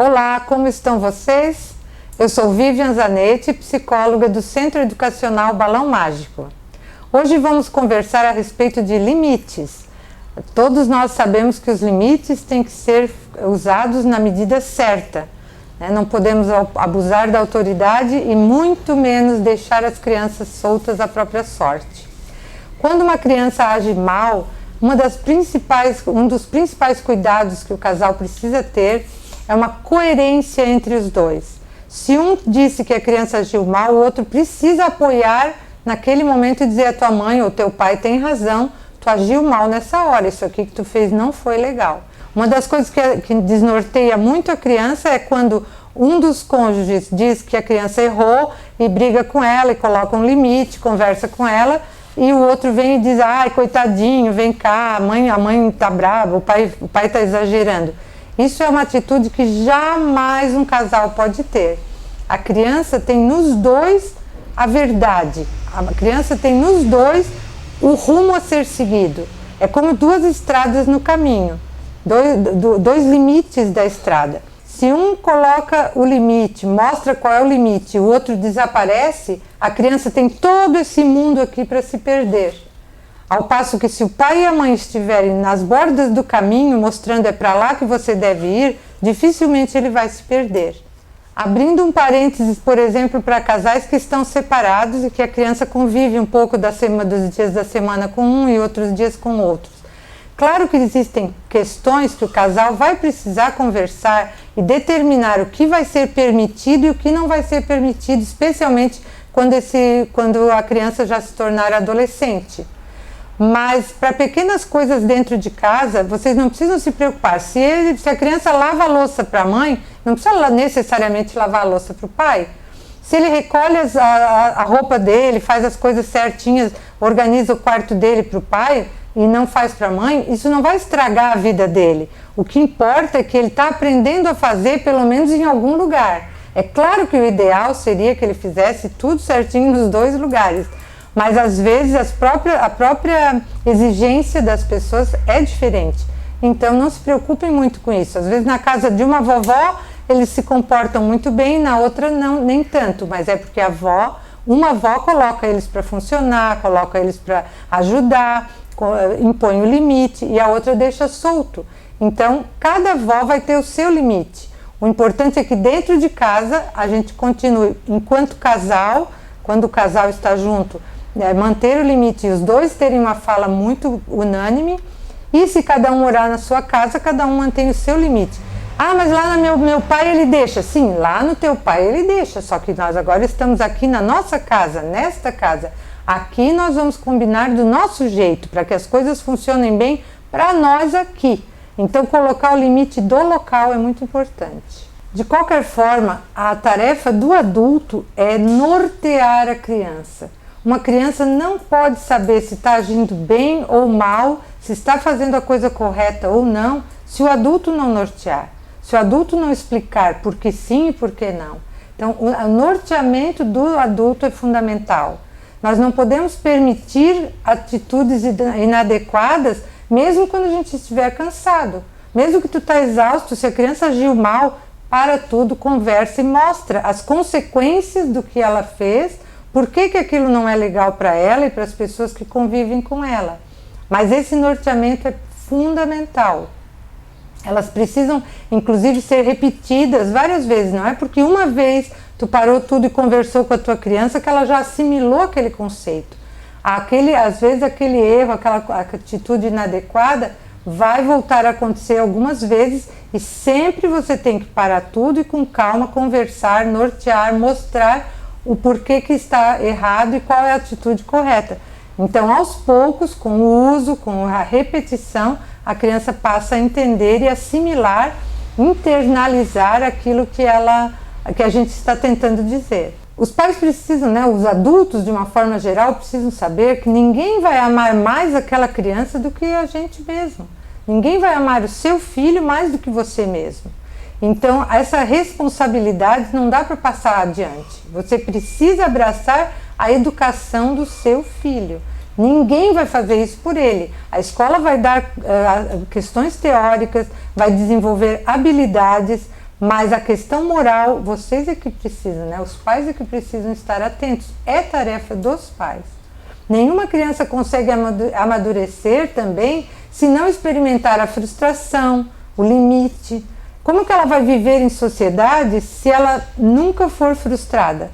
Olá, como estão vocês? Eu sou Vivian Zanetti, psicóloga do Centro Educacional Balão Mágico. Hoje vamos conversar a respeito de limites. Todos nós sabemos que os limites têm que ser usados na medida certa. Não podemos abusar da autoridade e muito menos deixar as crianças soltas à própria sorte. Quando uma criança age mal, um dos principais cuidados que o casal precisa ter é uma coerência entre os dois. Se um disse que a criança agiu mal, o outro precisa apoiar naquele momento e dizer a tua mãe ou teu pai tem razão, tu agiu mal nessa hora, isso aqui que tu fez não foi legal. Uma das coisas que desnorteia muito a criança é quando um dos cônjuges diz que a criança errou e briga com ela e coloca um limite, conversa com ela, e o outro vem e diz, ai, coitadinho, vem cá, a mãe tá brava, o pai tá exagerando. Isso é uma atitude que jamais um casal pode ter. A criança tem nos dois a verdade. A criança tem nos dois o rumo a ser seguido. É como duas estradas no caminho, dois limites da estrada. Se um coloca o limite, mostra qual é o limite, e o outro desaparece, a criança tem todo esse mundo aqui para se perder. Ao passo que se o pai e a mãe estiverem nas bordas do caminho, mostrando é para lá que você deve ir, dificilmente ele vai se perder. Abrindo um parênteses, por exemplo, para casais que estão separados e que a criança convive um pouco dos dias da semana com um e outros dias com outros. Claro que existem questões que o casal vai precisar conversar e determinar o que vai ser permitido e o que não vai ser permitido, especialmente quando a criança já se tornar adolescente. Mas para pequenas coisas dentro de casa, vocês não precisam se preocupar. Se a criança lava a louça para a mãe, não precisa necessariamente lavar a louça para o pai. Se ele recolhe a roupa dele, faz as coisas certinhas, organiza o quarto dele para o pai e não faz para a mãe, isso não vai estragar a vida dele. O que importa é que ele está aprendendo a fazer, pelo menos em algum lugar. É claro que o ideal seria que ele fizesse tudo certinho nos dois lugares. Mas às vezes a própria exigência das pessoas é diferente. Então não se preocupem muito com isso. Às vezes na casa de uma vovó eles se comportam muito bem, na outra não, nem tanto. Mas é porque uma avó coloca eles para funcionar, coloca eles para ajudar, impõe o limite e a outra deixa solto. Então cada avó vai ter o seu limite. O importante é que dentro de casa a gente continue, enquanto casal, quando o casal está junto, manter o limite e os dois terem uma fala muito unânime, e se cada um morar na sua casa, cada um mantém o seu limite. Ah, mas lá no meu pai ele deixa. Sim, lá no teu pai ele deixa, só que nós agora estamos aqui na nossa casa, nesta casa. Aqui nós vamos combinar do nosso jeito, para que as coisas funcionem bem para nós aqui. Então colocar o limite do local é muito importante. De qualquer forma, a tarefa do adulto é nortear a criança. Uma criança não pode saber se está agindo bem ou mal, se está fazendo a coisa correta ou não, se o adulto não nortear, se o adulto não explicar por que sim e por que não. Então, o norteamento do adulto é fundamental. Nós não podemos permitir atitudes inadequadas, mesmo quando a gente estiver cansado. Mesmo que tu está exausto, se a criança agiu mal, para tudo, conversa e mostra as consequências do que ela fez, por que aquilo não é legal para ela e para as pessoas que convivem com ela. Mas esse norteamento é fundamental. Elas precisam, inclusive, ser repetidas várias vezes. Não é porque uma vez tu parou tudo e conversou com a tua criança que ela já assimilou aquele conceito. Às vezes aquele erro, aquela atitude inadequada vai voltar a acontecer algumas vezes e sempre você tem que parar tudo e com calma conversar, nortear, mostrar o porquê que está errado e qual é a atitude correta. Então, aos poucos, com o uso, com a repetição, a criança passa a entender e assimilar, internalizar aquilo que a gente está tentando dizer. Os pais precisam, os adultos de uma forma geral precisam saber que ninguém vai amar mais aquela criança do que a gente mesmo. Ninguém vai amar o seu filho mais do que você mesmo. Então, essa responsabilidade não dá para passar adiante. Você precisa abraçar a educação do seu filho. Ninguém vai fazer isso por ele. A escola vai dar questões teóricas, vai desenvolver habilidades Mas a questão moral, vocês é que precisam, né? Os pais é que precisam estar atentos. É tarefa dos pais. Nenhuma criança consegue amadurecer também se não experimentar a frustração, o limite. Como que ela vai viver em sociedade se ela nunca for frustrada?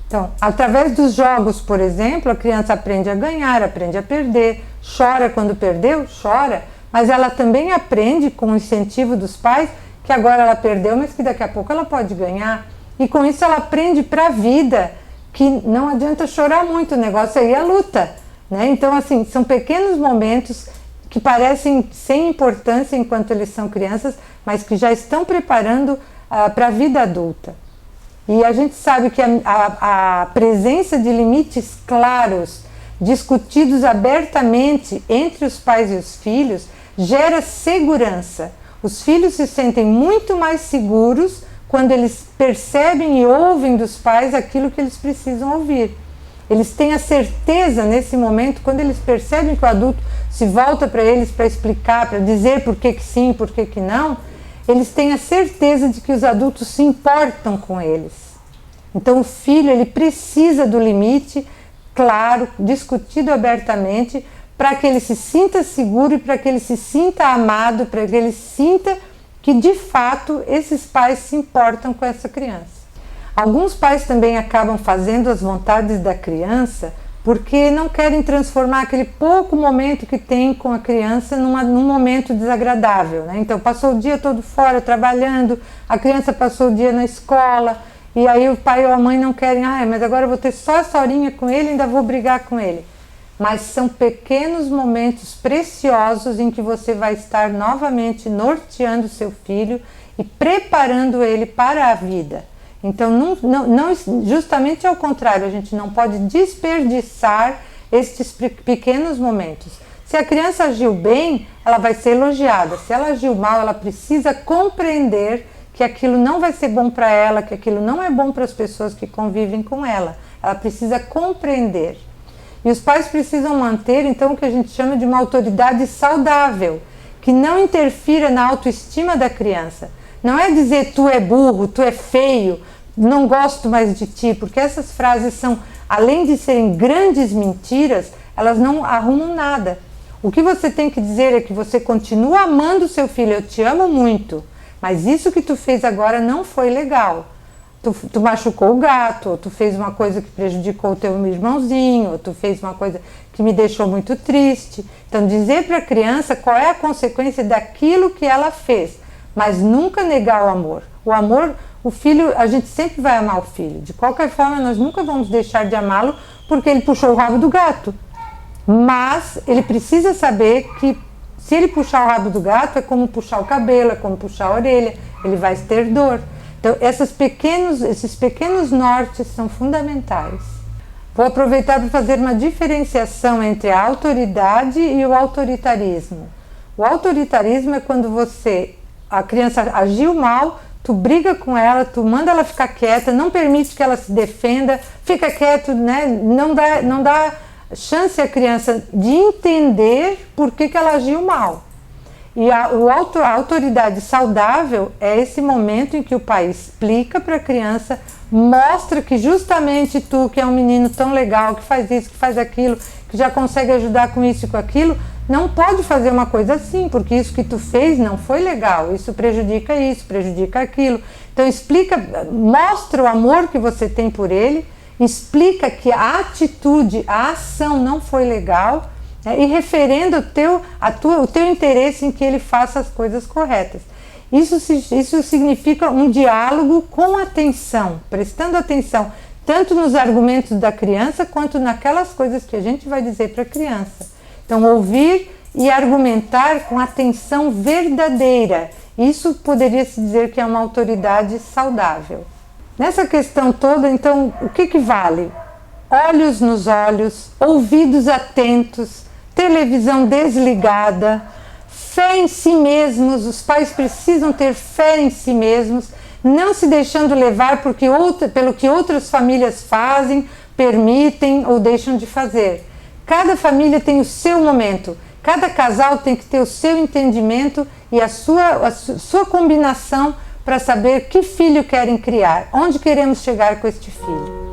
Então, através dos jogos, por exemplo, a criança aprende a ganhar, aprende a perder, chora quando perdeu, chora, mas ela também aprende com o incentivo dos pais que agora ela perdeu, mas que daqui a pouco ela pode ganhar. E com isso ela aprende para a vida que não adianta chorar muito, o negócio aí é a luta, né? Então, assim, são pequenos momentos que parecem sem importância enquanto eles são crianças, mas que já estão preparando para a vida adulta. E a gente sabe que a presença de limites claros, discutidos abertamente entre os pais e os filhos, gera segurança. Os filhos se sentem muito mais seguros quando eles percebem e ouvem dos pais aquilo que eles precisam ouvir. Eles têm a certeza nesse momento, quando eles percebem que o adulto se volta para eles para explicar, para dizer por que sim, por que não, eles têm a certeza de que os adultos se importam com eles. Então o filho ele precisa do limite claro, discutido abertamente, para que ele se sinta seguro e para que ele se sinta amado, para que ele sinta que de fato esses pais se importam com essa criança. Alguns pais também acabam fazendo as vontades da criança porque não querem transformar aquele pouco momento que tem com a criança num momento desagradável, né? Então passou o dia todo fora trabalhando, a criança passou o dia na escola e aí o pai ou a mãe não querem, mas agora eu vou ter só essa horinha com ele e ainda vou brigar com ele. Mas são pequenos momentos preciosos em que você vai estar novamente norteando seu filho e preparando ele para a vida. Então, justamente ao contrário, a gente não pode desperdiçar estes pequenos momentos. Se a criança agiu bem, ela vai ser elogiada. Se ela agiu mal, ela precisa compreender que aquilo não vai ser bom para ela, que aquilo não é bom para as pessoas que convivem com ela. Ela precisa compreender. E os pais precisam manter, então, o que a gente chama de uma autoridade saudável, que não interfira na autoestima da criança. Não é dizer tu é burro, tu é feio, não gosto mais de ti, porque essas frases são, além de serem grandes mentiras, elas não arrumam nada. O que você tem que dizer é que você continua amando seu filho, eu te amo muito, mas isso que tu fez agora não foi legal. Tu machucou o gato, ou tu fez uma coisa que prejudicou o teu irmãozinho, ou tu fez uma coisa que me deixou muito triste. Então, dizer para a criança qual é a consequência daquilo que ela fez, mas nunca negar o amor. O amor, o filho, a gente sempre vai amar o filho. De qualquer forma, nós nunca vamos deixar de amá-lo porque ele puxou o rabo do gato. Mas ele precisa saber que se ele puxar o rabo do gato, é como puxar o cabelo, é como puxar a orelha, ele vai ter dor. Então, esses pequenos nortes são fundamentais. Vou aproveitar para fazer uma diferenciação entre a autoridade e o autoritarismo. O autoritarismo é quando a criança agiu mal, tu briga com ela, tu manda ela ficar quieta, não permite que ela se defenda, fica quieto, né? Não dá chance à criança de entender por que ela agiu mal. E a autoridade saudável é esse momento em que o pai explica para a criança, mostra que justamente tu, que é um menino tão legal, que faz isso, que faz aquilo, que já consegue ajudar com isso e com aquilo, não pode fazer uma coisa assim, porque isso que tu fez não foi legal, isso, prejudica aquilo. Então explica, mostra o amor que você tem por ele, explica que a atitude, a ação não foi legal, e referendo o teu interesse em que ele faça as coisas corretas. Isso significa um diálogo com atenção, prestando atenção tanto nos argumentos da criança quanto naquelas coisas que a gente vai dizer para a criança. Então, ouvir e argumentar com atenção verdadeira. Isso poderia se dizer que é uma autoridade saudável. Nessa questão toda, então, o que vale? Olhos nos olhos, ouvidos atentos, televisão desligada, fé em si mesmos. Os pais precisam ter fé em si mesmos, não se deixando levar pelo que outras famílias fazem, permitem ou deixam de fazer. Cada família tem o seu momento, cada casal tem que ter o seu entendimento e a sua combinação para saber que filho querem criar, onde queremos chegar com este filho.